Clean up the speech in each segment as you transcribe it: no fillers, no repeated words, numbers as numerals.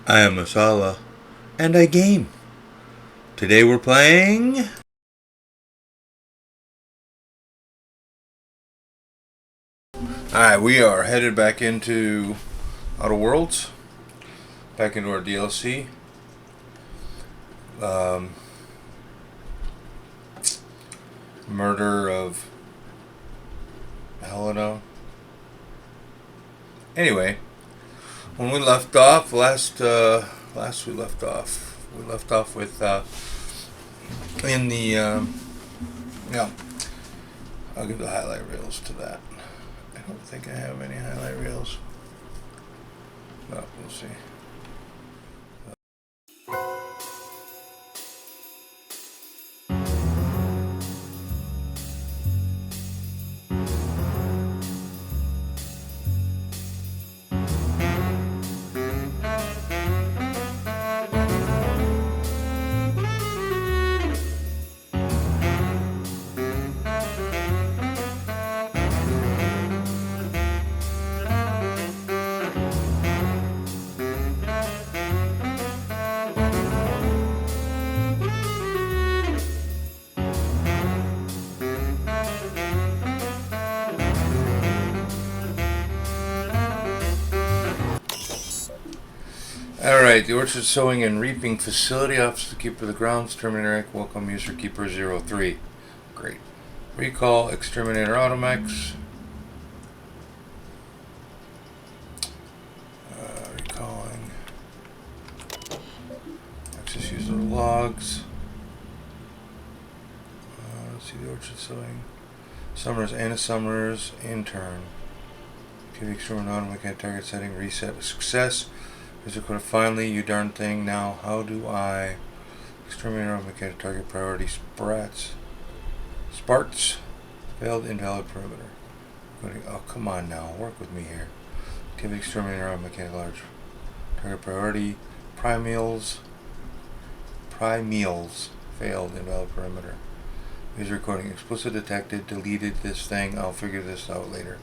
I am Masala, and I game. Today we're playing. Alright, we are headed back into Outer Worlds, back into our DLC. Murder of Helena. Anyway, when we left off, last we left off with in the yeah. I'll give the highlight reels to that. I don't think I have any highlight reels. No, we'll see. Alright, the Orchard Sowing and Reaping Facility, Officer Keeper of the Grounds, Terminator Rank, welcome User Keeper 03. Great. Recall Exterminator Automex. Recalling. Access user logs. Let's see the Orchard Sowing. Summers, Anna Summers, intern. TV Exterminator Automex, target setting, reset, success. Finally, you darn thing. Now, how do I exterminate or mechanic target priority Sparts? Failed invalid perimeter. Oh, come on now. Work with me here. Activity exterminator on mechanic large. Target priority. Primeals. Failed invalid perimeter. User recording. Explicit detected. Deleted this thing. I'll figure this out later.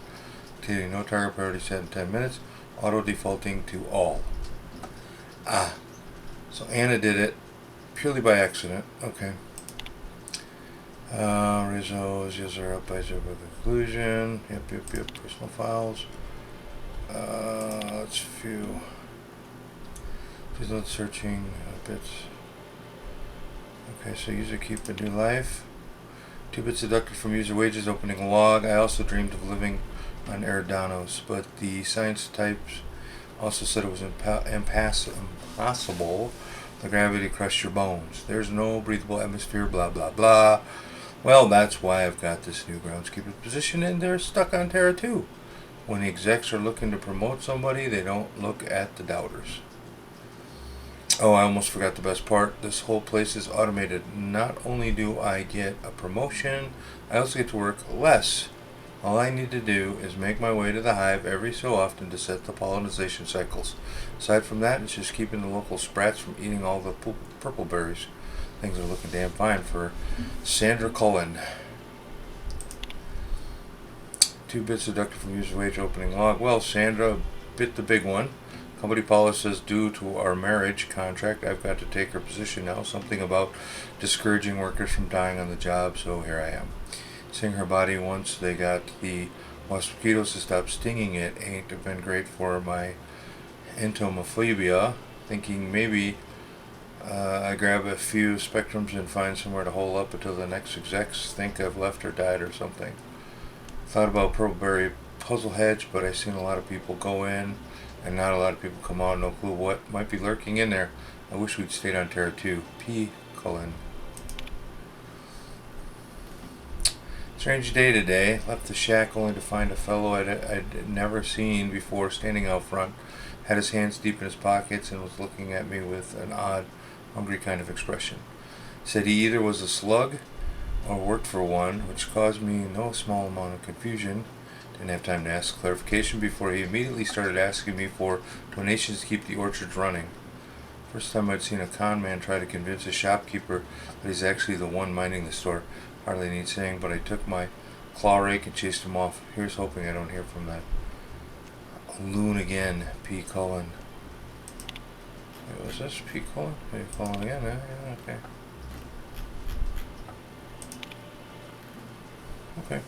Activity no target priority set in 10 minutes. Auto defaulting to all. So Anna did it purely by accident. Okay. Results, user up by zero conclusion. Yep. Personal files. Let's view. Please not searching bits. Okay, so user keep a new life. 2 bits deducted from user wages, opening a log. I also dreamed of living on Eridanos, but the science types also said it was impossible. The gravity crushed your bones. There's no breathable atmosphere, blah, blah, blah. Well, that's why I've got this new groundskeeper position, and they're stuck on Terra 2. When the execs are looking to promote somebody, they don't look at the doubters. Oh, I almost forgot the best part. This whole place is automated. Not only do I get a promotion, I also get to work less. All I need to do is make my way to the hive every so often to set the pollination cycles. Aside from that, it's just keeping the local sprats from eating all the purple berries. Things are looking damn fine for Sandra Cullen. 2 bits deducted from user wage opening log. Well, Sandra bit the big one. Company policy says due to our marriage contract, I've got to take her position now. Something about discouraging workers from dying on the job, so here I am. Seeing her body once they got the mosquitoes to stop stinging it ain't been great for my entomophobia. Thinking maybe I grab a few spectrums and find somewhere to hole up until the next execs think I've left or died or something. Thought about Purpleberry Puzzle Hedge, but I've seen a lot of people go in and not a lot of people come out. No clue what might be lurking in there. I wish we'd stayed on Terra 2. P. Cullen. Strange day today. Left the shack only to find a fellow I'd never seen before standing out front. Had his hands deep in his pockets and was looking at me with an odd, hungry kind of expression. Said he either was a slug or worked for one, which caused me no small amount of confusion. Didn't have time to ask clarification before he immediately started asking me for donations to keep the orchards running. First time I'd seen a con man try to convince a shopkeeper that he's actually the one minding the store. Hardly need saying, but I took my claw rake and chased him off. Here's hoping I don't hear from that loon again. P. Cullen. is this P colon? P colon again, yeah, okay. Okay.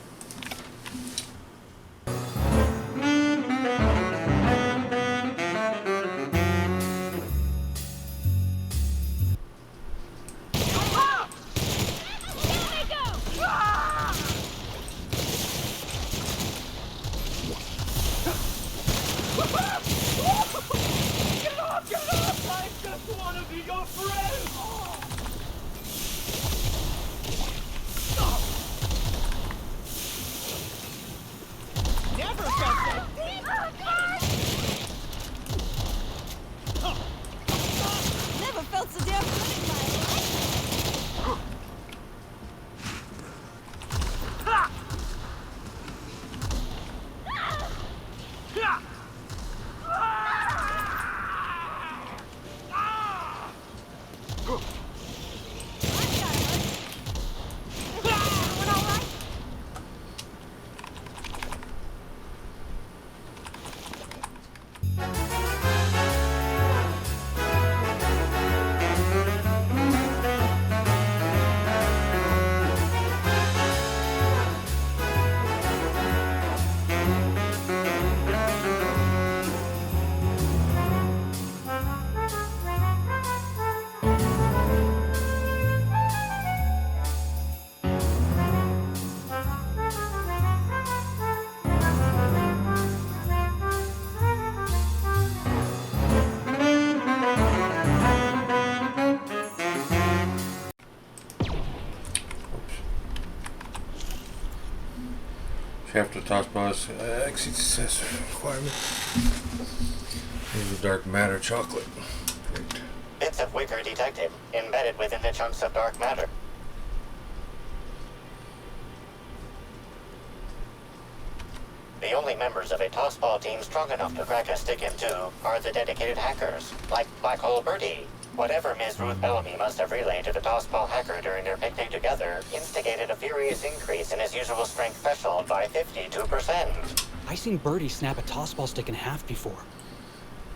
Never felt so damn good in my life. Chapter talks about exit success requirement. Here's the dark matter chocolate. Great. Bits of wicker detected, embedded within the chunks of dark matter. The only members of a tossball team strong enough to crack a stick in two are the dedicated hackers, like Black Hole Birdie. Whatever Ms. Ruth Bellamy must have relayed to the tossball hacker during their picnic together instigated a furious increase in his usual strength threshold by 52%. I seen Birdie snap a tossball stick in half before.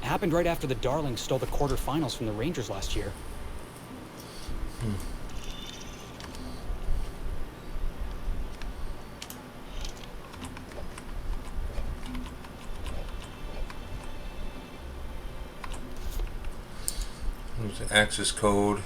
It happened right after the Darlings stole the quarterfinals from the Rangers last year. There's the access code.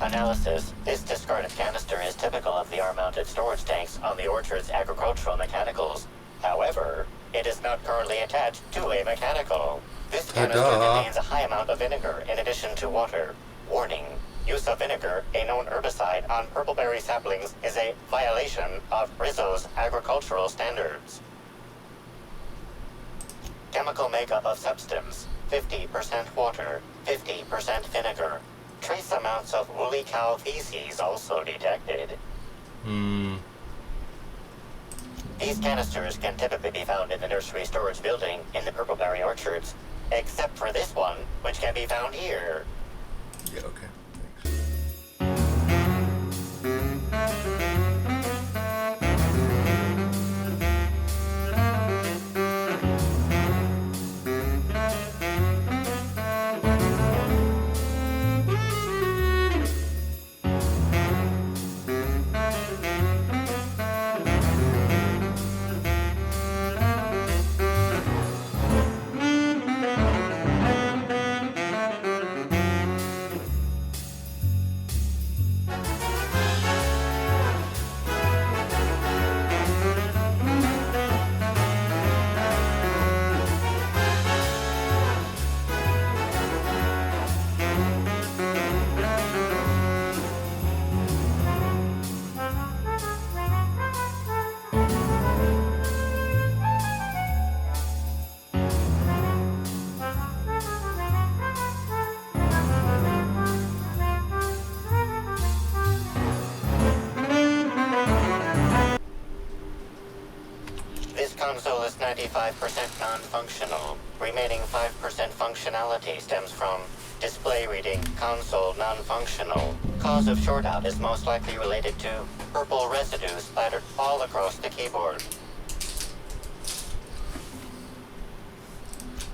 Analysis. This discarded canister is typical of the R-mounted storage tanks on the Orchard's agricultural mechanicals. However, it is not currently attached to a mechanical. This canister contains a high amount of vinegar in addition to water. Warning. Use of vinegar, a known herbicide on purpleberry saplings, is a violation of Rizzo's agricultural standards. Chemical makeup of substance. 50% water, 50% vinegar. Trace amounts of woolly cow feces also detected. These canisters can typically be found in the nursery storage building in the Purpleberry Orchards, except for this one, which can be found here. Yeah, okay. Thanks. This console is 95% non-functional. Remaining 5% functionality stems from Display reading console non-functional. Cause of shortout is most likely related to purple residue splattered all across the keyboard.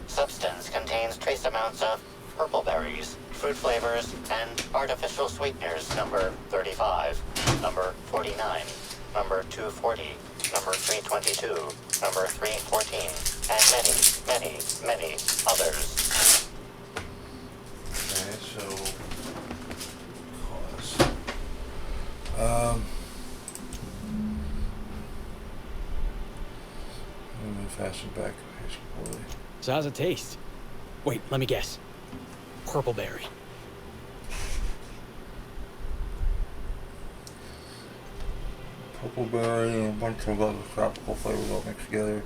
Substance contains trace amounts of purple berries, fruit flavors, and artificial sweeteners number 35, number 49, number 240, number 322, number 314, and many, many, many others. Okay, so cause. I'm gonna fasten back poorly. So how's it taste? Wait, let me guess. Purple berry. Purple berry and a bunch of other tropical flavors all mixed together.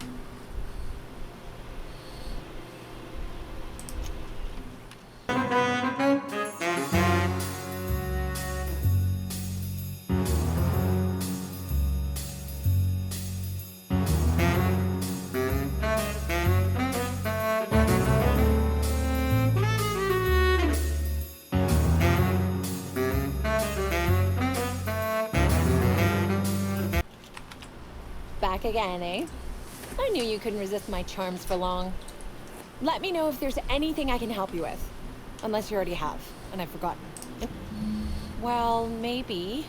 Back again, eh? I knew you couldn't resist my charms for long. Let me know if there's anything I can help you with. Unless you already have, and I've forgotten. Well, maybe.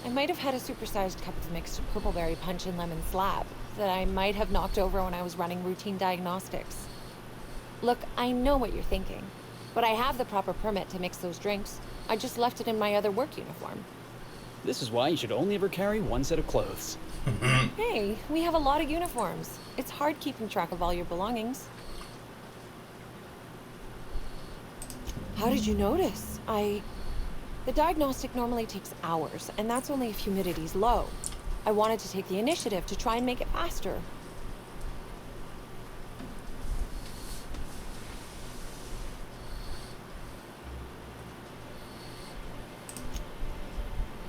I might have had a supersized cup of mixed purpleberry punch and lemon slab that I might have knocked over when I was running routine diagnostics. Look, I know what you're thinking, but I have the proper permit to mix those drinks. I just left it in my other work uniform. This is why you should only ever carry one set of clothes. Hey, we have a lot of uniforms. It's hard keeping track of all your belongings. How did you notice? The diagnostic normally takes hours, and that's only if humidity's low. I wanted to take the initiative to try and make it faster.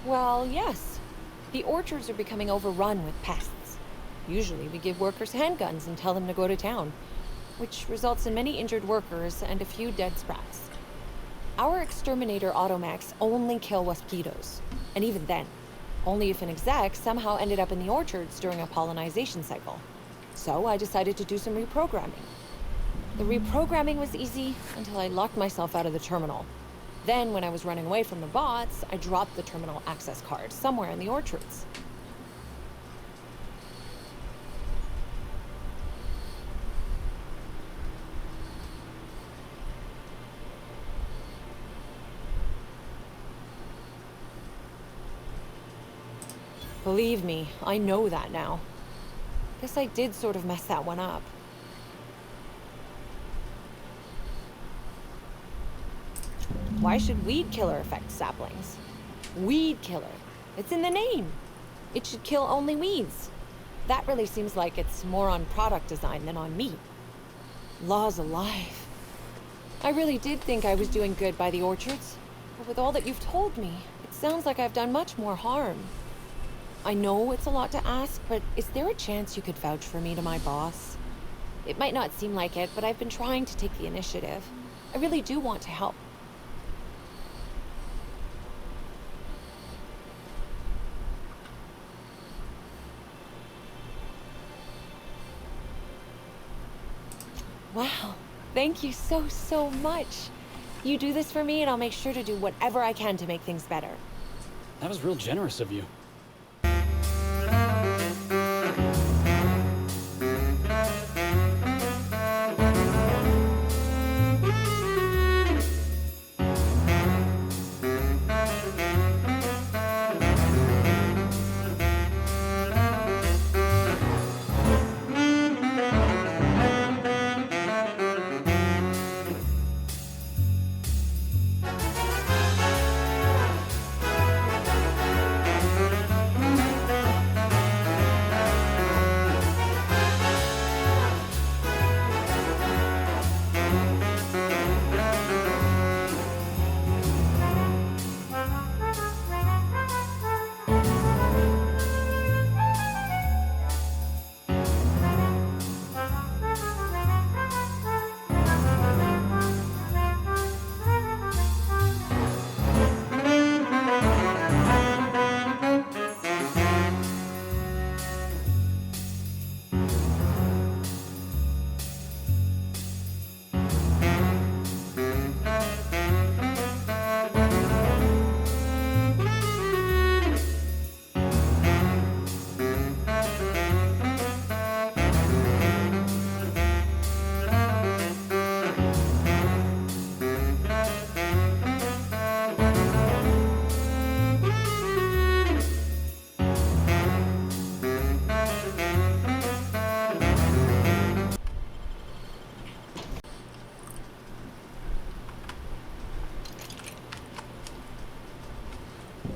Well, yes. The orchards are becoming overrun with pests. Usually we give workers handguns and tell them to go to town, which results in many injured workers and a few dead sprats. Our exterminator automax only kill mosquitoes, and even then, only if an exec somehow ended up in the orchards during a pollinization cycle. So I decided to do some reprogramming. The reprogramming was easy until I locked myself out of the terminal. Then, when I was running away from the bots, I dropped the terminal access card somewhere in the orchards. Believe me, I know that now. Guess I did sort of mess that one up. Why should weed killer affect saplings? Weed killer. It's in the name. It should kill only weeds. That really seems like it's more on product design than on me. Law's alive. I really did think I was doing good by the orchards, but with all that you've told me, it sounds like I've done much more harm. I know it's a lot to ask, but is there a chance you could vouch for me to my boss? It might not seem like it, but I've been trying to take the initiative. I really do want to help. Wow, thank you so, so much. You do this for me and I'll make sure to do whatever I can to make things better. That was real generous of you.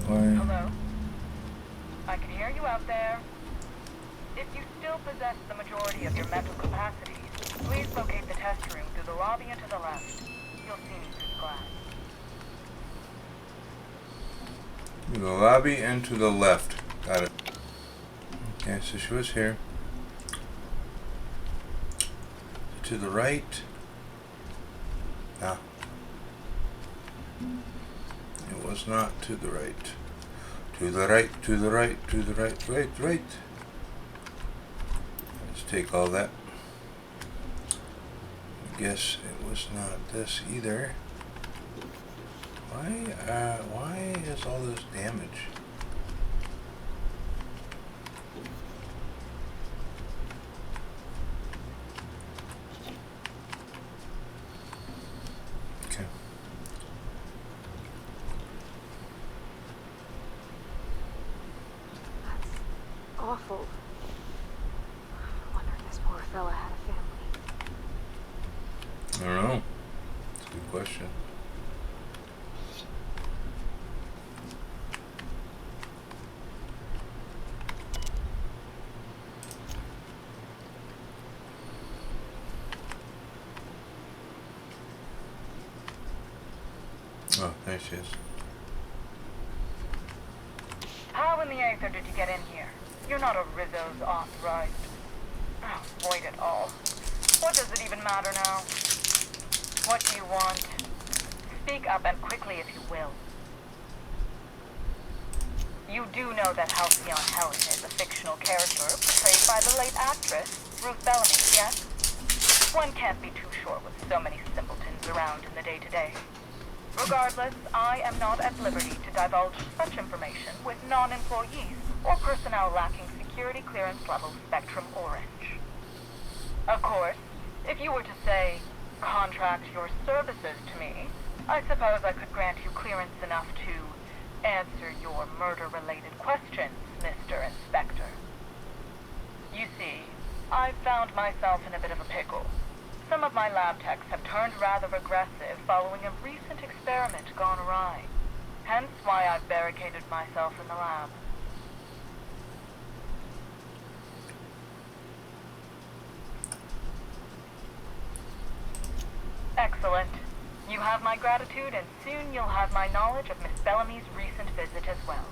Why? Hello? I can hear you out there. If you still possess the majority of your mental capacities, please locate the test room through the lobby and to the left. You'll see me through the glass. To the lobby and to the left. Got it. Okay, so she was here. To the right. Ah. It was not to the right. To the right, to the right, to the right, right. Let's take all that. Guess it was not this either. Why is all this damage? Okay. That's awful. I wonder if this poor fella had a family. I don't know. It's a good question. Oh, there she is. How in the aether did you get in here? You're not a Rizzo's authorized. Oh, void it all. What does it even matter now? What do you want? Speak up and quickly if you will. You do know that Halcyon Helen is a fictional character portrayed by the late actress, Ruth Bellamy, yes? One can't be too sure with so many simpletons around in the day-to-day. Regardless, I am not at liberty to divulge such information with non-employees or personnel lacking security clearance level Spectrum Orange. Of course, if you were to say, contract your services to me, I suppose I could grant you clearance enough to answer your murder-related questions, Mr. Inspector. You see, I've found myself in a bit of a pickle. Some of my lab techs have turned rather aggressive following a recent experiment gone awry. Hence why I've barricaded myself in the lab. Excellent. You have my gratitude, and soon you'll have my knowledge of Miss Bellamy's recent visit as well.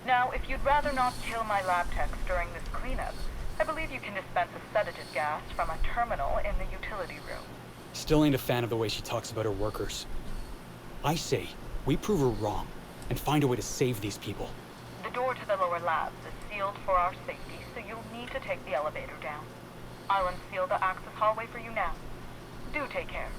Now, if you'd rather not kill my lab techs during this cleanup, I believe you can dispense a sedative gas from a terminal in the utility room. Still ain't a fan of the way she talks about her workers. I say, we prove her wrong, and find a way to save these people. The door to the lower labs is sealed for our safety, so you'll need to take the elevator down. I'll unseal the access hallway for you now. Do take care.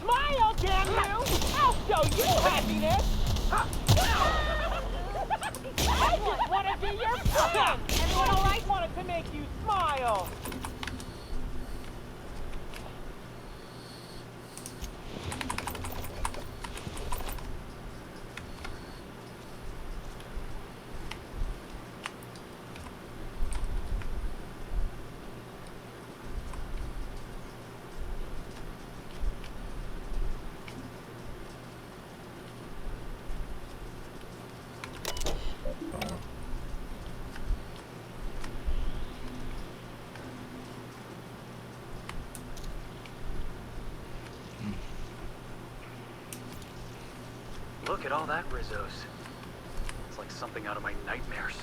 Smile, damn you! I'll show you happiness! I just want to be your friend! And all I wanted to make you smile! Look at all that Rizzo's. It's like something out of my nightmares.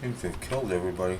Seems they've killed everybody.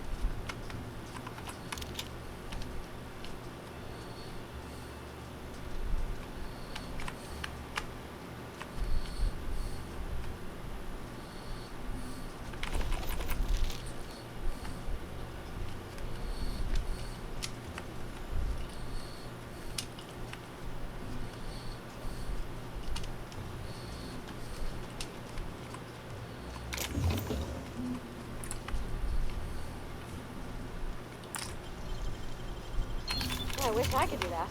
I wish I could do that.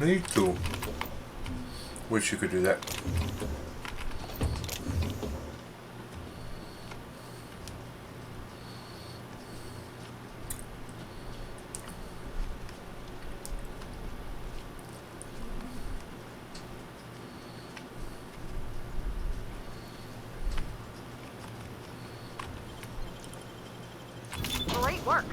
Me too. Wish you could do that. Great work.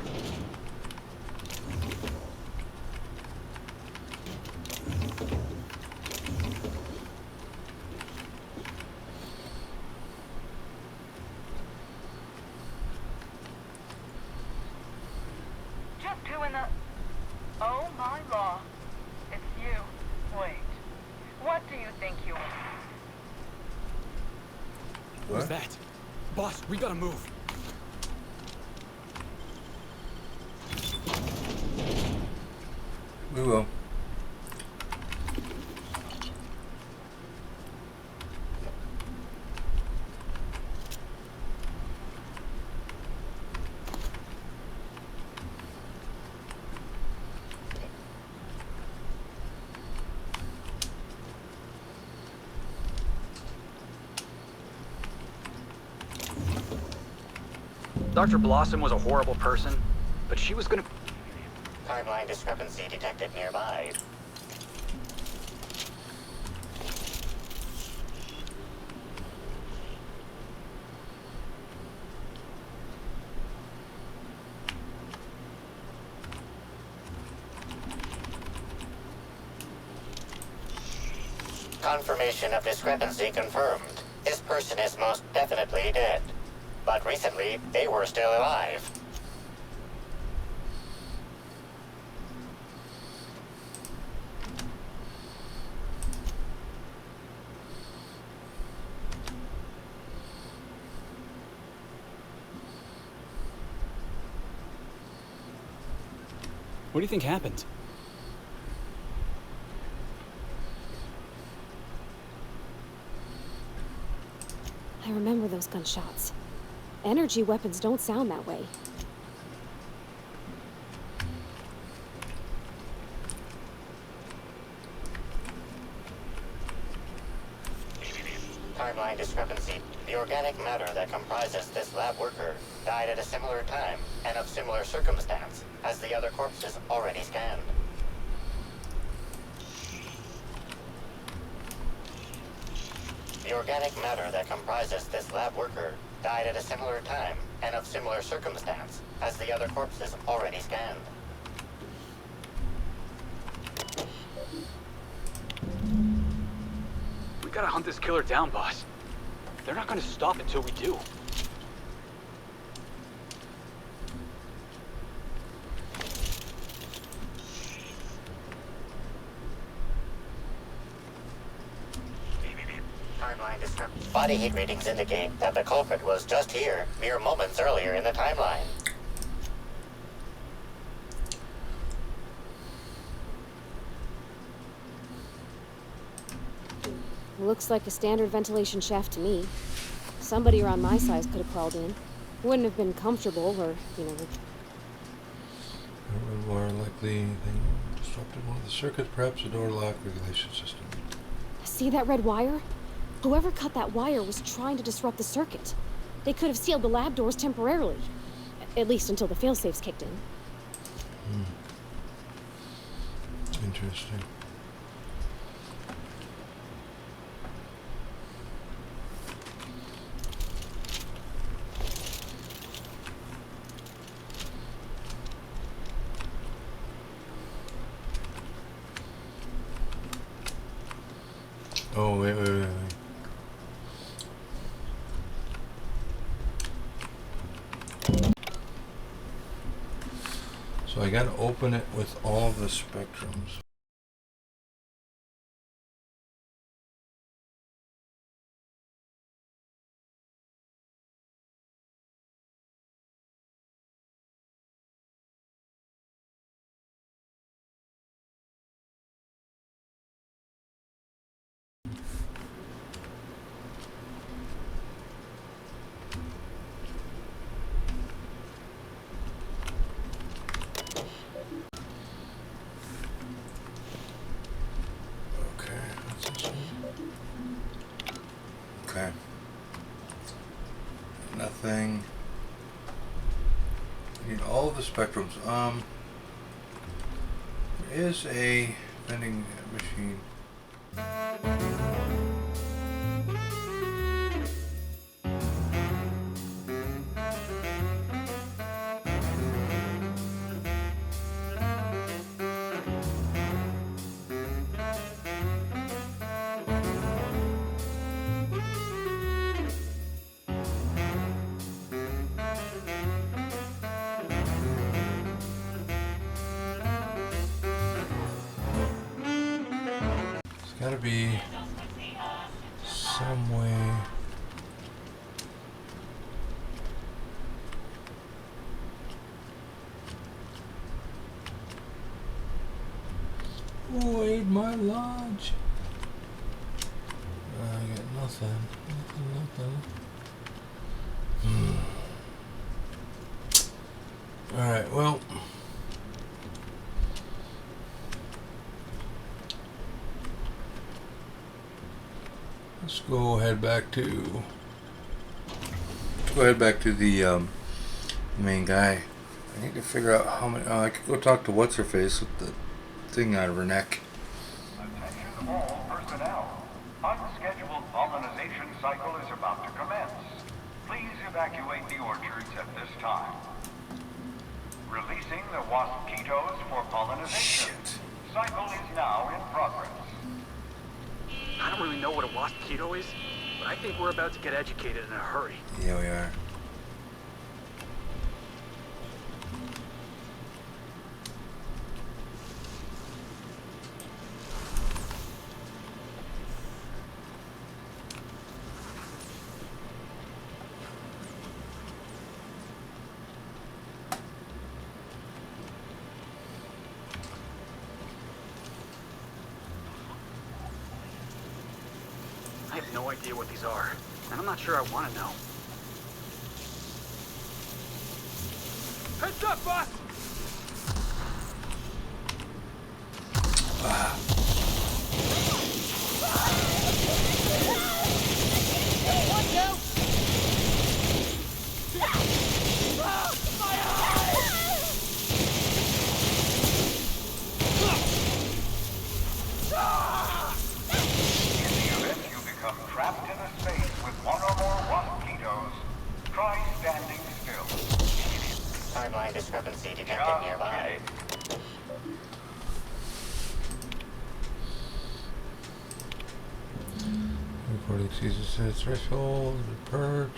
Just who in the... Oh my law. It's you. Wait. What do you think you are? What was What? that? Boss, we gotta move. We will. Dr. Blossom was a horrible person, but she was gonna... Timeline discrepancy detected nearby. Confirmation of discrepancy confirmed. This person is most definitely dead. But recently, they were still alive. What do you think happened? I remember those gunshots. Energy weapons don't sound that way. Timeline discrepancy. The organic matter that comprises this lab worker died at a similar time and of similar circumstance as the other corpses already scanned. The organic matter that comprises this lab worker died at a similar time and of similar circumstance as the other corpses already scanned. We gotta hunt this killer down, boss. They're not gonna stop until we do. Timeline discrepancy. Body heat readings indicate that the culprit was just here, mere moments earlier in the timeline. Looks like a standard ventilation shaft to me. Somebody around my size could have crawled in. Wouldn't have been comfortable or, More likely, they disrupted one of the circuits, perhaps a door lock regulation system. See that red wire? Whoever cut that wire was trying to disrupt the circuit. They could have sealed the lab doors temporarily. At least until the failsafes kicked in. Interesting. Oh, wait. So I gotta open it with all the spectrums. Okay. Nothing. I need all of the spectrums. There is a vending machine. Gotta be some way. Wait, my lodge. I got nothing. Nothing. Alright, well. Let's go head back to the main guy. I need to figure out how many. I could go talk to what's her face with the thing out of her neck. Attention all personnel. Unscheduled pollinization cycle is about to commence. Please evacuate the orchards at this time. Releasing the waspitos for pollinization. Cycle is now in progress. I don't really know what a waspito is, but I think we're about to get educated in a hurry. Yeah, we are. I have no idea what these are, and I'm not sure I want to know. Heads up, boss! Trapped in a space with one or more waspitos, try standing still. Timeline discrepancy detected Just nearby. kidding. Reporting exceeds the threshold. Purged.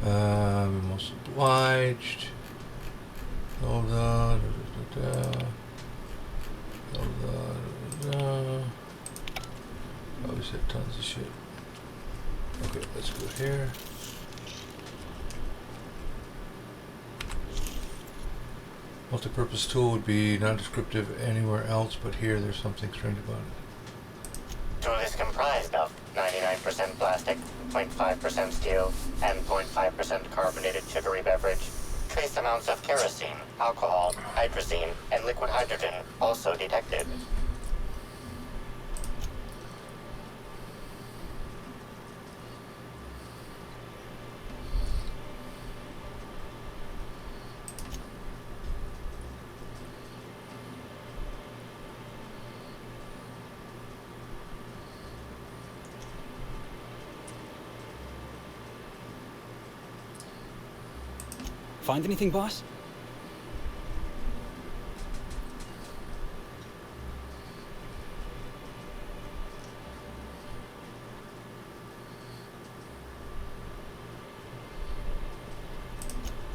Most obliged. Hold on. Hold on. Oh, we said tons of shit. Okay, let's go here. Multi-purpose tool would be non-descriptive anywhere else, but here there's something strange about it. Tool is comprised of 99% plastic, 0.5% steel, and 0.5% carbonated sugary beverage. Trace amounts of kerosene, alcohol, hydrazine, and liquid hydrogen also detected. Find anything, boss?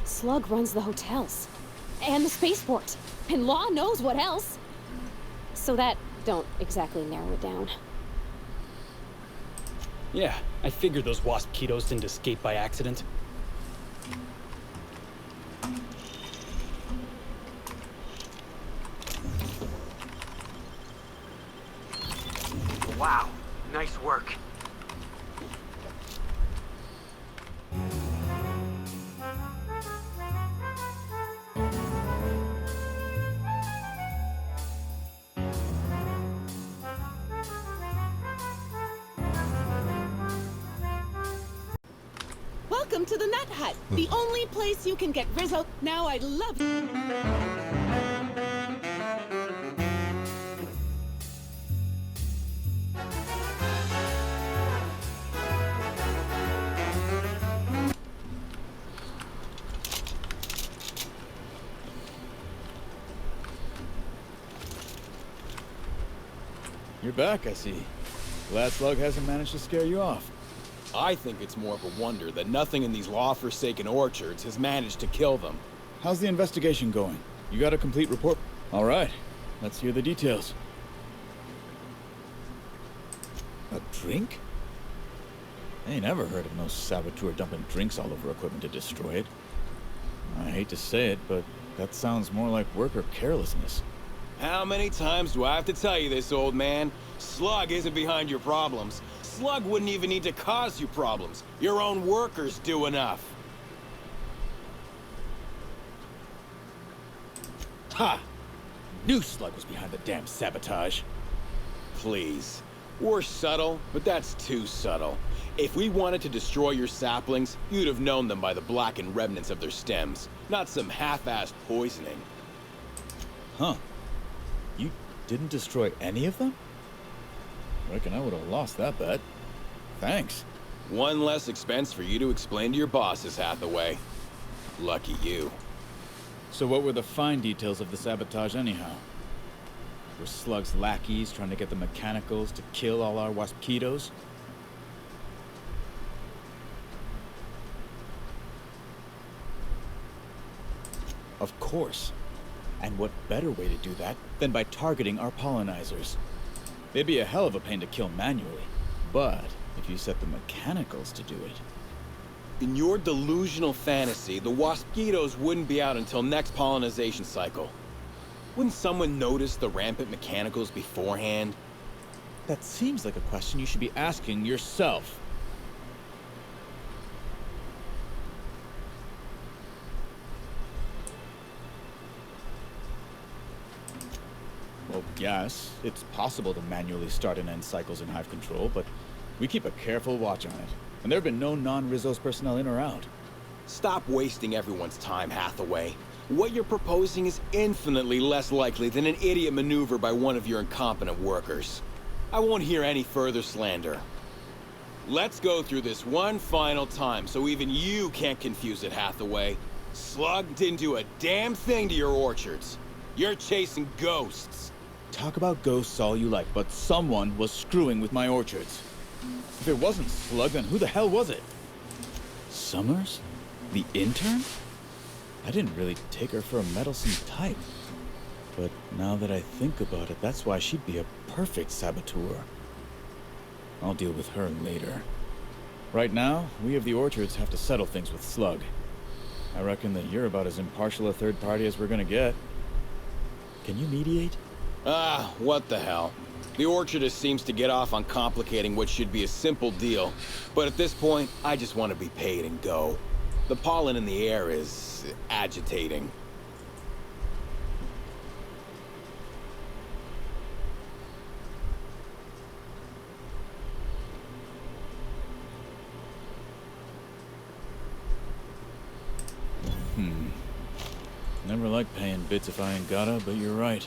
Slug runs the hotels. And the spaceport. And Law knows what else. So that don't exactly narrow it down. Yeah, I figured those Waspitos didn't escape by accident. Wow, nice work. Welcome to the Nut Hut, the only place you can get Rizzo. Now I love it. You're back, I see. Glad Slug hasn't managed to scare you off. I think it's more of a wonder that nothing in these law-forsaken orchards has managed to kill them. How's the investigation going? You got a complete report? All right, let's hear the details. A drink? I ain't ever heard of no saboteur dumping drinks all over equipment to destroy it. I hate to say it, but that sounds more like worker carelessness. How many times do I have to tell you this, old man? Slug isn't behind your problems. Slug wouldn't even need to cause you problems. Your own workers do enough. Ha! Knew Slug was behind the damn sabotage. Please. We're subtle, but that's too subtle. If we wanted to destroy your saplings, you'd have known them by the blackened remnants of their stems, not some half-assed poisoning. Huh. You didn't destroy any of them? Reckon I would have lost that bet. Thanks. One less expense for you to explain to your bosses, Hathaway. Lucky you. So what were the fine details of the sabotage anyhow? Were Slug's lackeys trying to get the mechanicals to kill all our Waspitos? Of course. And what better way to do that than by targeting our pollinizers? They'd be a hell of a pain to kill manually. But if you set the mechanicals to do it... In your delusional fantasy, the Waspitos wouldn't be out until next pollinization cycle. Wouldn't someone notice the rampant mechanicals beforehand? That seems like a question you should be asking yourself. Well, yes, it's possible to manually start and end cycles in Hive Control, but we keep a careful watch on it. And there have been no non-Rizzo's personnel in or out. Stop wasting everyone's time, Hathaway. What you're proposing is infinitely less likely than an idiot maneuver by one of your incompetent workers. I won't hear any further slander. Let's go through this one final time so even you can't confuse it, Hathaway. Slug didn't do a damn thing to your orchards. You're chasing ghosts. Talk about ghosts all you like, but someone was screwing with my orchards. If it wasn't Slug, then who the hell was it? Summers? The intern? I didn't really take her for a meddlesome type. But now that I think about it, that's why she'd be a perfect saboteur. I'll deal with her later. Right now, we of the orchards have to settle things with Slug. I reckon that you're about as impartial a third party as we're gonna get. Can you mediate? Ah, what the hell. The orchardist seems to get off on complicating what should be a simple deal. But at this point, I just want to be paid and go. The pollen in the air is agitating. Never like paying bits if I ain't gotta, but you're right.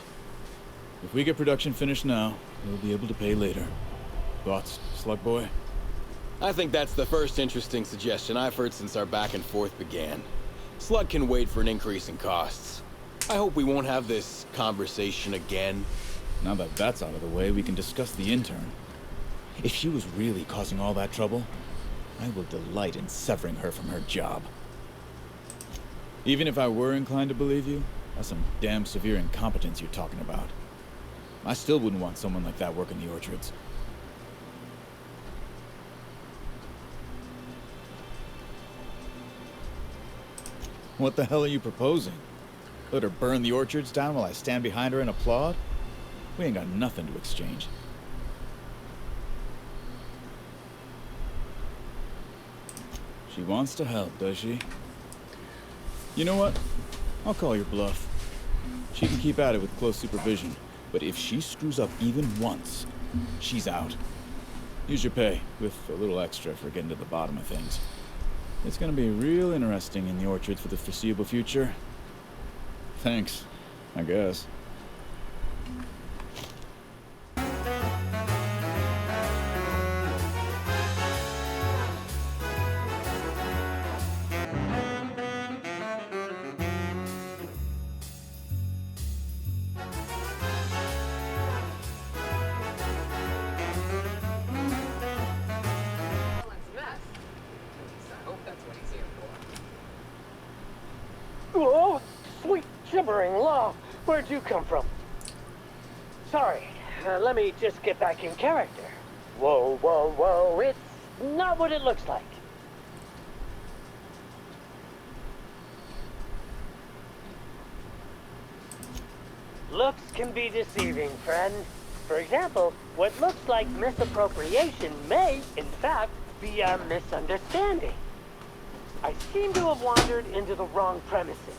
If we get production finished now, we'll be able to pay later. Thoughts, Slug Boy? I think that's the first interesting suggestion I've heard since our back and forth began. Slug can wait for an increase in costs. I hope we won't have this conversation again. Now that that's out of the way, we can discuss the intern. If she was really causing all that trouble, I will delight in severing her from her job. Even if I were inclined to believe you, that's some damn severe incompetence you're talking about. I still wouldn't want someone like that working the orchards. What the hell are you proposing? Let her burn the orchards down while I stand behind her and applaud? We ain't got nothing to exchange. She wants to help, does she? You know what? I'll call your bluff. She can keep at it with close supervision, but if she screws up even once, she's out. Use your pay, with a little extra for getting to the bottom of things. It's gonna be real interesting in the orchards for the foreseeable future. Thanks, I guess. Oh, sweet gibbering love! Where'd you come from? Sorry, let me just get back in character. Whoa, whoa, whoa, it's not what it looks like. Looks can be deceiving, friend. For example, what looks like misappropriation may, in fact, be a misunderstanding. I seem to have wandered into the wrong premises.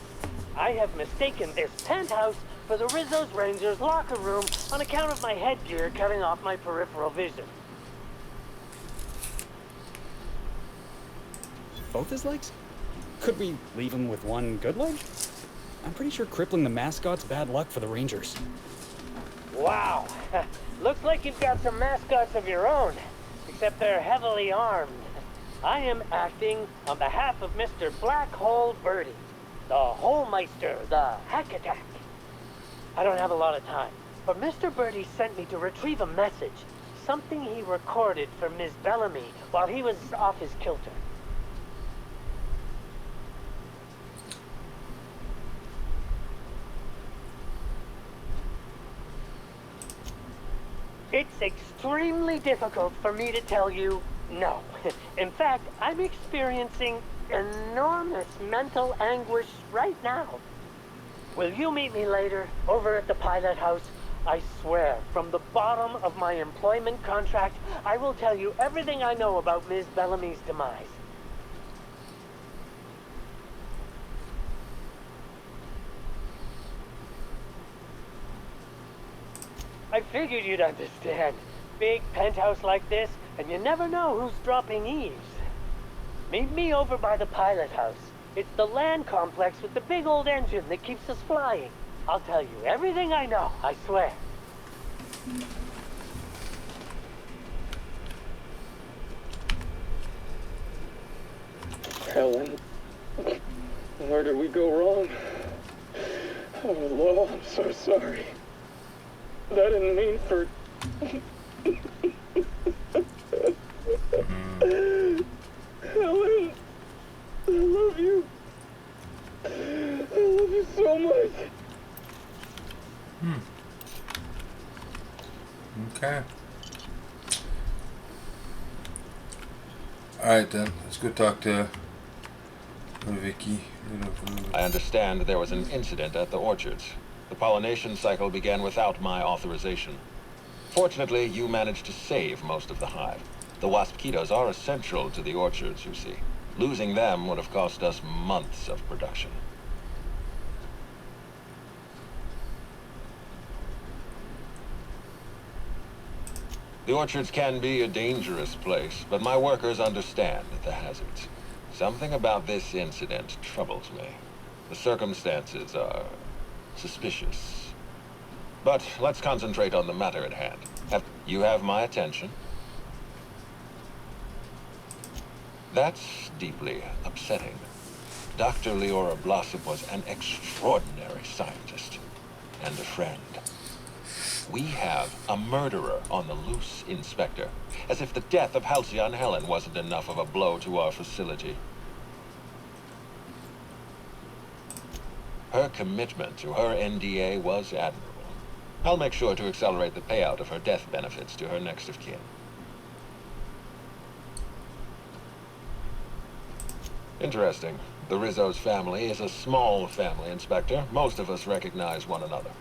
I have mistaken this penthouse for the Rizzo's Rangers locker room on account of my headgear cutting off my peripheral vision. Both his legs? Could we leave him with one good leg? I'm pretty sure crippling the mascot's bad luck for the Rangers. Wow. Looks like you've got some mascots of your own, except they're heavily armed. I am acting on behalf of Mr. Black Hole Birdie, the Holmeister, the Hack Attack. I don't have a lot of time, but Mr. Birdie sent me to retrieve a message, something he recorded for Ms. Bellamy while he was off his kilter. It's extremely difficult for me to tell you no. In fact, I'm experiencing enormous mental anguish right now. Will you meet me later, over at the pilot house? I swear, from the bottom of my employment contract, I will tell you everything I know about Ms. Bellamy's demise. I figured you'd understand. Big penthouse like this, and you never know who's dropping eaves. Meet me over by the pilot house. It's the land complex with the big old engine that keeps us flying. I'll tell you everything I know, I swear. Helen, where did we go wrong? Oh, Lord, I'm so sorry. I didn't mean for... Helen, I love you. I love you so much. Okay. Alright then, let's go talk to Vicky. I understand there was an incident at the orchards. The pollination cycle began without my authorization. Fortunately, you managed to save most of the hive. The wasp-ketos are essential to the orchards, you see. Losing them would have cost us months of production. The orchards can be a dangerous place, but my workers understand the hazards. Something about this incident troubles me. The circumstances are suspicious. But let's concentrate on the matter at hand. You have my attention. That's deeply upsetting. Dr. Leora Blossom was an extraordinary scientist and a friend. We have a murderer on the loose, Inspector. As if the death of Halcyon Helen wasn't enough of a blow to our facility. Her commitment to her NDA was admirable. I'll make sure to accelerate the payout of her death benefits to her next of kin. Interesting. The Rizzo's family is a small family, Inspector. Most of us recognize one another.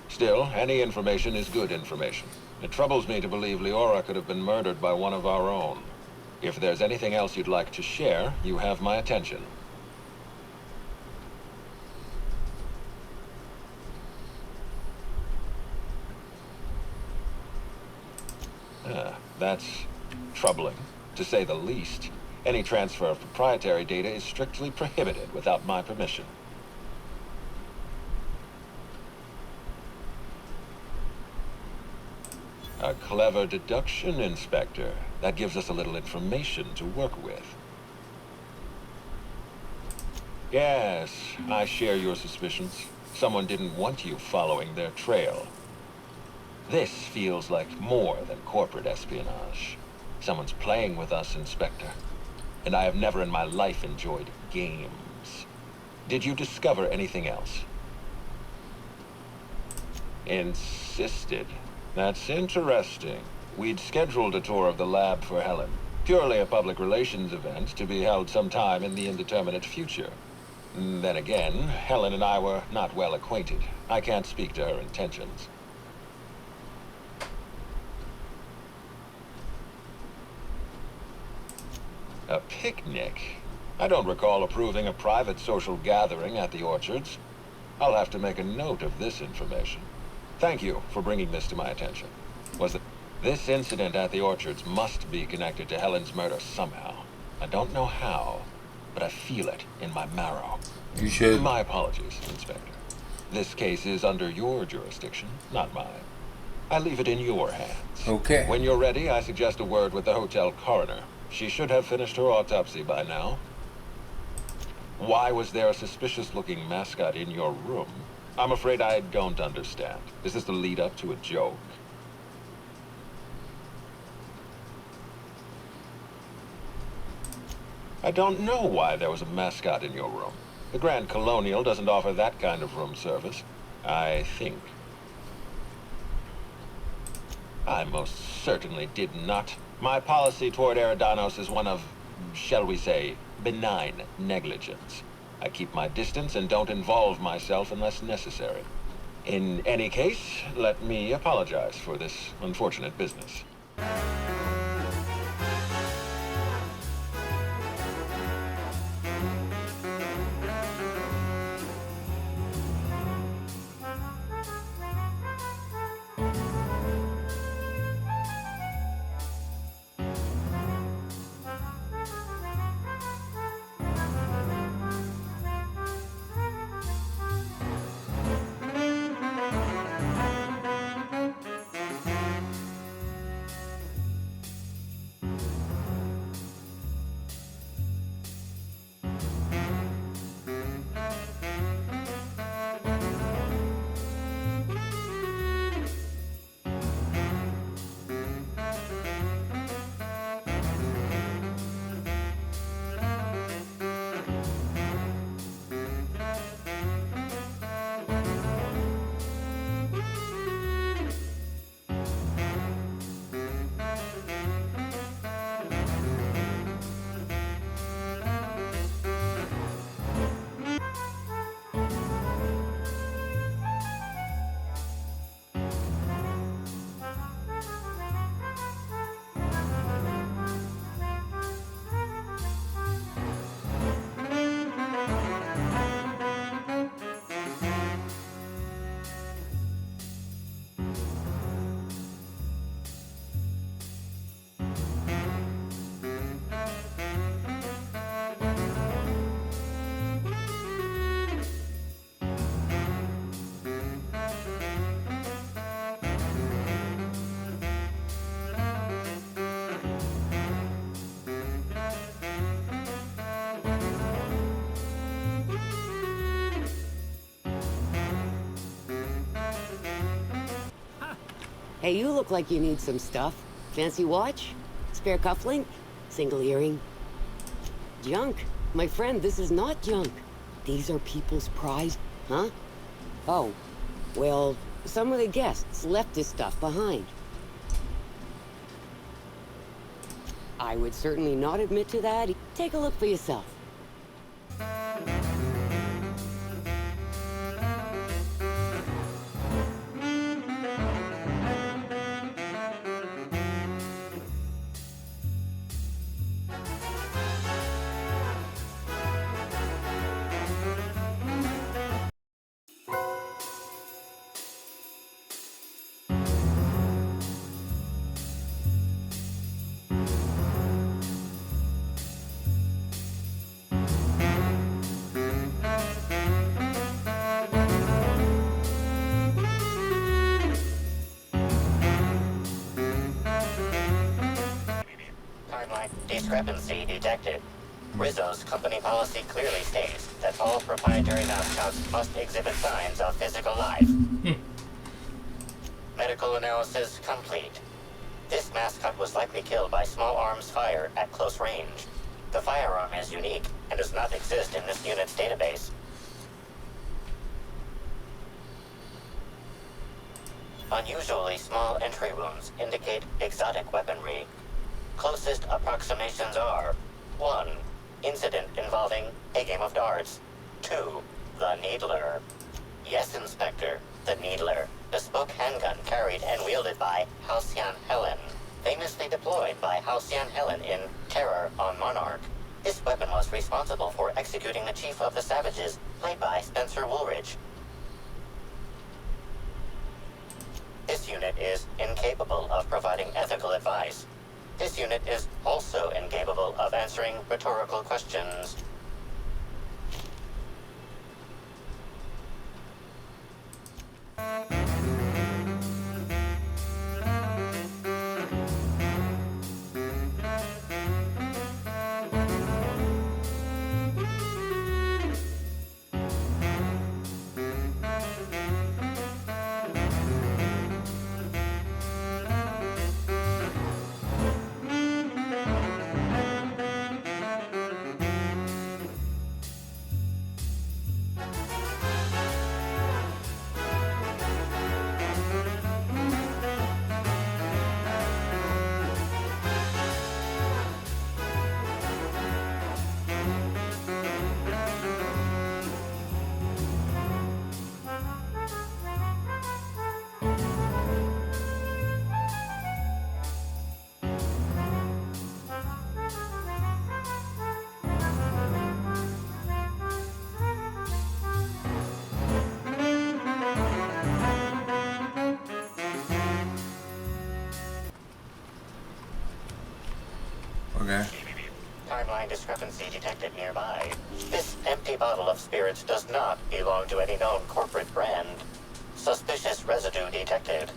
Still, any information is good information. It troubles me to believe Leora could have been murdered by one of our own. If there's anything else you'd like to share, you have my attention. That's troubling, to say the least. Any transfer of proprietary data is strictly prohibited without my permission. A clever deduction, Inspector. That gives us a little information to work with. Yes, I share your suspicions. Someone didn't want you following their trail. This feels like more than corporate espionage. Someone's playing with us, Inspector. And I have never in my life enjoyed games. Did you discover anything else? Insisted. That's interesting. We'd scheduled a tour of the lab for Helen. Purely a public relations event to be held sometime in the indeterminate future. Then again, Helen and I were not well acquainted. I can't speak to her intentions. A picnic? I don't recall approving a private social gathering at the orchards. I'll have to make a note of this information. Thank you for bringing this to my attention. This incident at the orchards must be connected to Helen's murder somehow. I don't know how, but I feel it in my marrow. You should. My apologies, Inspector. This case is under your jurisdiction, not mine. I leave it in your hands. Okay. When you're ready, I suggest a word with the hotel coroner. She should have finished her autopsy by now. Why was there a suspicious-looking mascot in your room? I'm afraid I don't understand. Is this the lead-up to a joke? I don't know why there was a mascot in your room. The Grand Colonial doesn't offer that kind of room service, I think. I most certainly did not. My policy toward Eridanos is one of, shall we say, benign negligence. I keep my distance and don't involve myself unless necessary. In any case, let me apologize for this unfortunate business. Hey, you look like you need some stuff. Fancy watch? Spare cufflink? Single earring? Junk. My friend, this is not junk. These are people's prize. Huh? Oh. Well, some of the guests left this stuff behind. I would certainly not admit to that. Take a look for yourself. Timeline discrepancy detected. Rizzo's company policy clearly states that all proprietary mascots must exhibit signs of physical life. Medical analysis complete. This mascot was likely killed by small arms fire at close range. The firearm is unique and does not exist in this unit's database. Unusually small entry wounds indicate exotic weaponry. Closest approximations are 1. Incident involving a game of darts. 2. The Needler. Yes, Inspector, the Needler. Bespoke handgun carried and wielded by Halcyon Helen. Famously deployed by Halcyon Helen in Terror on Monarch. This weapon was responsible for executing the Chief of the Savages, played by Spencer Woolridge. This unit is incapable of providing ethical advice. This unit is also incapable of answering rhetorical questions. Okay. Timeline discrepancy detected nearby. This empty bottle of spirits does not belong to any known corporate brand. Suspicious residue detected.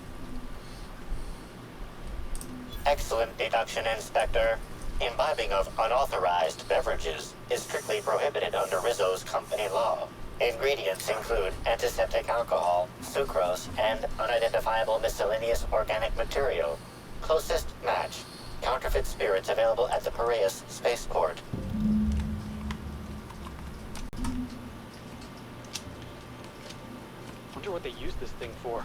Excellent deduction, Inspector. Imbibing of unauthorized beverages is strictly prohibited under Rizzo's company law. Ingredients include antiseptic alcohol, sucrose, and unidentifiable miscellaneous organic material. Closest match. Counterfeit spirits available at the Piraeus spaceport. Wonder what they use this thing for.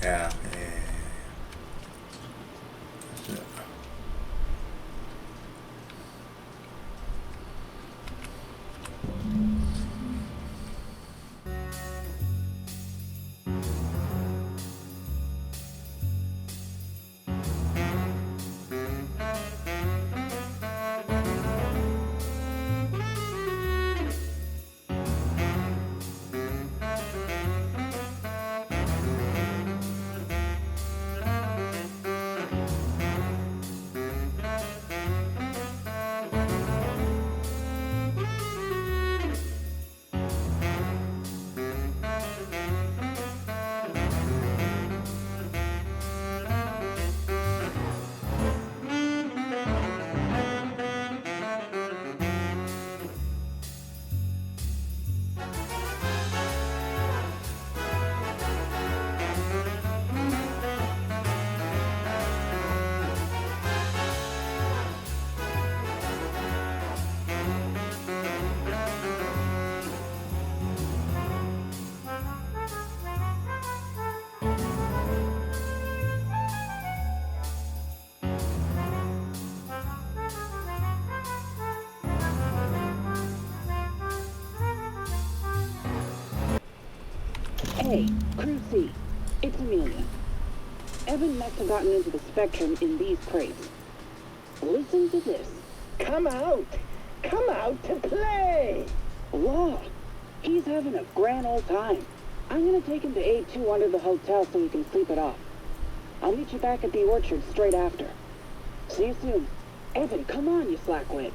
Yeah. That's it. Hey, Crew C. It's Amelia. Evan must have gotten into the Spectrum in these crates. Listen to this. Come out! Come out to play! Law, he's having a grand old time. I'm gonna take him to A2 under the hotel so he can sleep it off. I'll meet you back at the orchard straight after. See you soon. Evan, come on, you slackwit.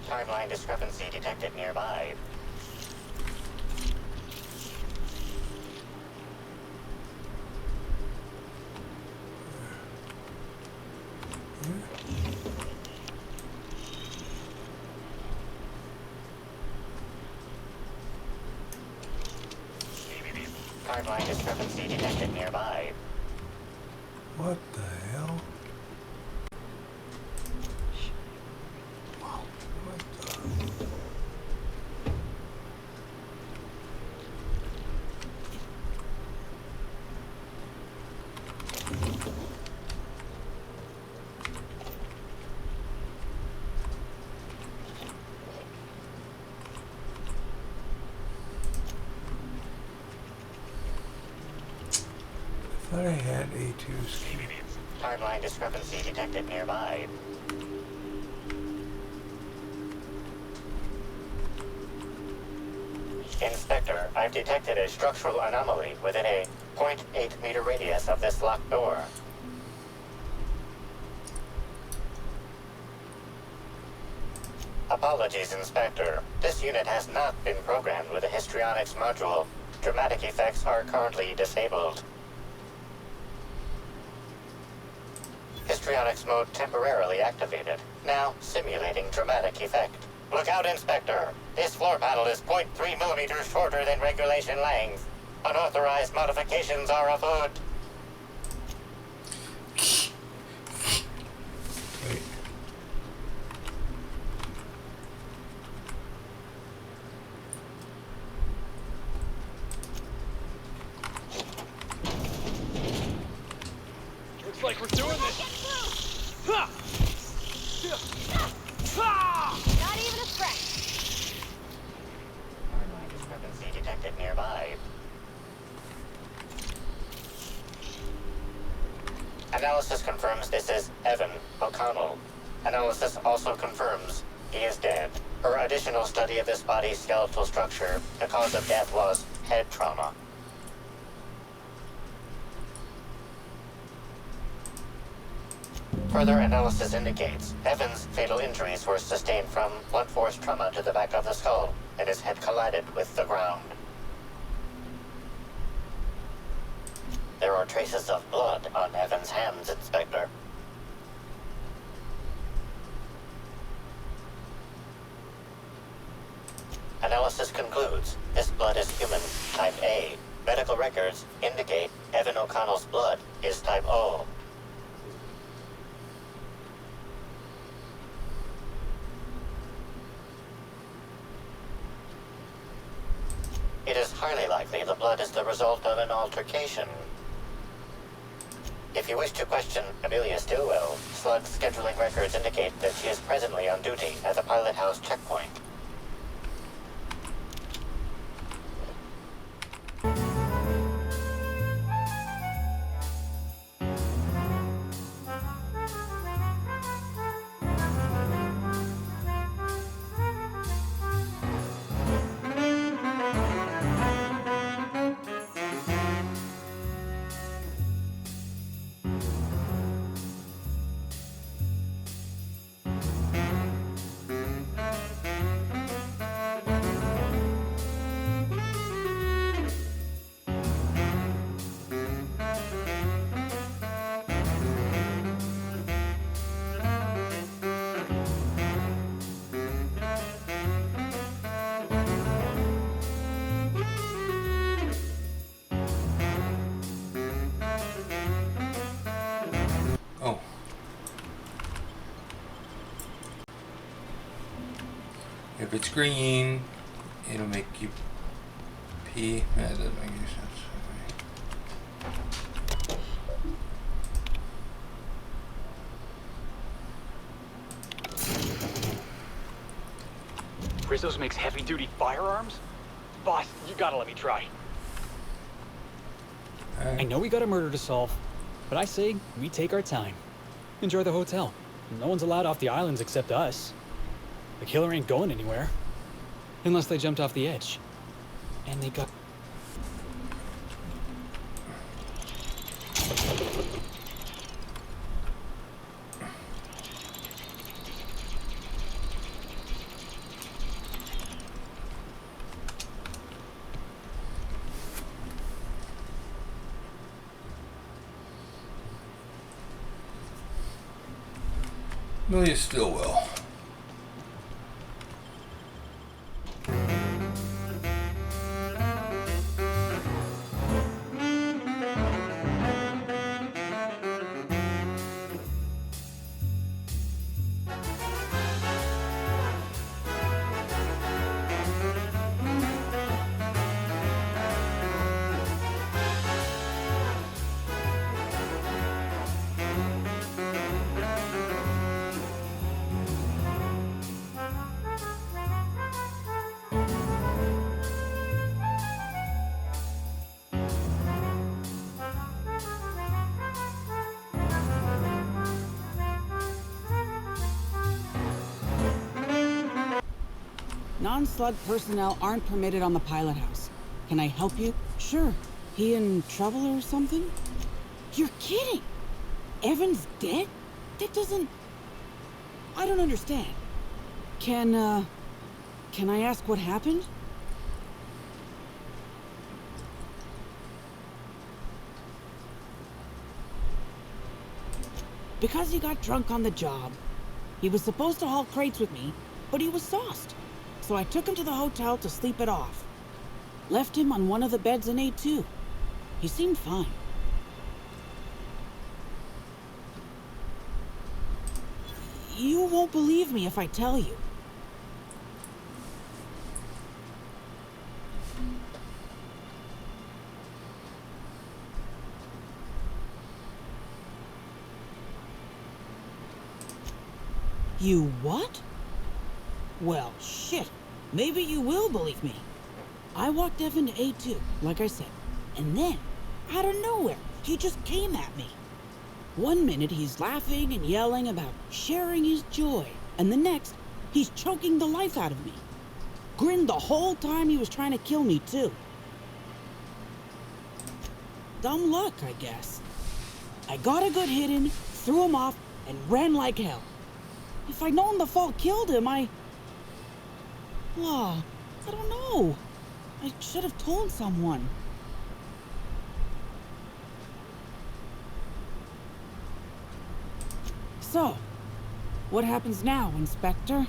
Timeline discrepancy detected nearby. Timeline discrepancy detected nearby. What the hell? I thought I had A2's. Timeline discrepancy detected nearby. Inspector, I've detected a structural anomaly within a 0.8 meter radius of this locked door. Apologies, Inspector. This unit has not been programmed with a histrionics module. Dramatic effects are currently disabled. Histrionics mode temporarily activated. Now simulating dramatic effect. Look out, Inspector. This floor panel is 0.3 millimeters shorter than regulation length. Unauthorized modifications are afoot. like we're doing this. Ha! Not even a threat. Discrepancy detected nearby. Analysis confirms this is Evan O'Connell. Analysis also confirms he is dead. Her additional study of this body's skeletal structure, the cause of death was head trauma. Further analysis indicates Evan's fatal injuries were sustained from blunt force trauma to the back of the skull, and his head collided with the ground. There are traces of blood on Evan's hands, Inspector. Analysis concludes this blood is human, type A. Medical records indicate Evan O'Connell's blood is type O. It is highly likely the blood is the result of an altercation. If you wish to question Amelia Stillwell, Slug's scheduling records indicate that she is presently on duty at the Pilot House checkpoint. Oh. If it's green, it'll make you pee. That doesn't make any sense. Rizzo's makes heavy-duty firearms? Boss, you gotta let me try. I know we got a murder to solve, but I say we take our time. Enjoy the hotel. No one's allowed off the islands except us. The killer ain't going anywhere. Unless they jumped off the edge. And they got... Amelia Stillwell. Non-slug personnel aren't permitted on the Pilot House. Can I help you? Sure. He in trouble or something? You're kidding! Evan's dead? That doesn't... I don't understand. Can I ask what happened? Because he got drunk on the job. He was supposed to haul crates with me, but he was sauced. So I took him to the hotel to sleep it off. Left him on one of the beds in A2. He seemed fine. You won't believe me if I tell you. You what? Well, shit. Maybe you will believe me. I walked Evan to A2, like I said. And then, out of nowhere, he just came at me. One minute he's laughing and yelling about sharing his joy. And the next, he's choking the life out of me. Grinned the whole time he was trying to kill me, too. Dumb luck, I guess. I got a good hit in, threw him off, and ran like hell. If I'd known the fall killed him, I don't know. I should have told someone. So, what happens now, Inspector?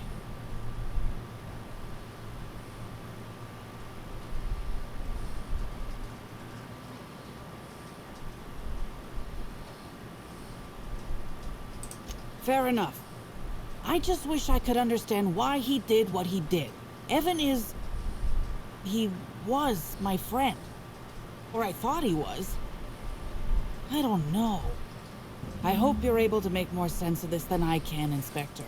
Fair enough. I just wish I could understand why he did what he did. Evan he was my friend. Or I thought he was. I don't know. I hope you're able to make more sense of this than I can, Inspector.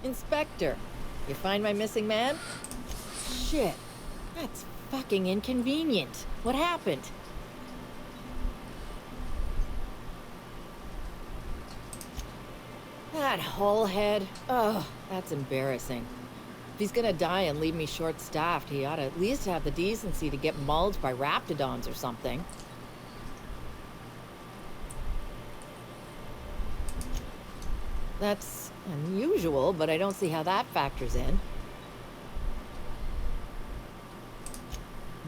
Inspector, you find my missing man? Shit, that's fucking inconvenient. What happened? That hullhead. Oh, that's embarrassing. If he's gonna die and leave me short-staffed, he ought to at least have the decency to get mauled by raptidons or something. That's unusual, but I don't see how that factors in.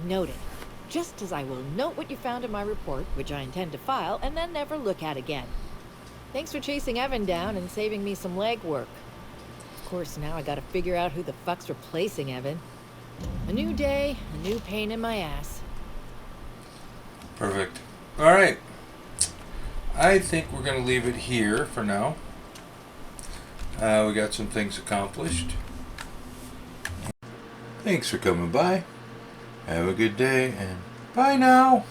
Noted. Just as I will note what you found in my report, which I intend to file, and then never look at again. Thanks for chasing Evan down and saving me some legwork. Of course, now I gotta figure out who the fuck's replacing Evan. A new day, a new pain in my ass. Perfect. Alright. I think we're going to leave it here for now. We got some things accomplished. Thanks for coming by. Have a good day, and bye now.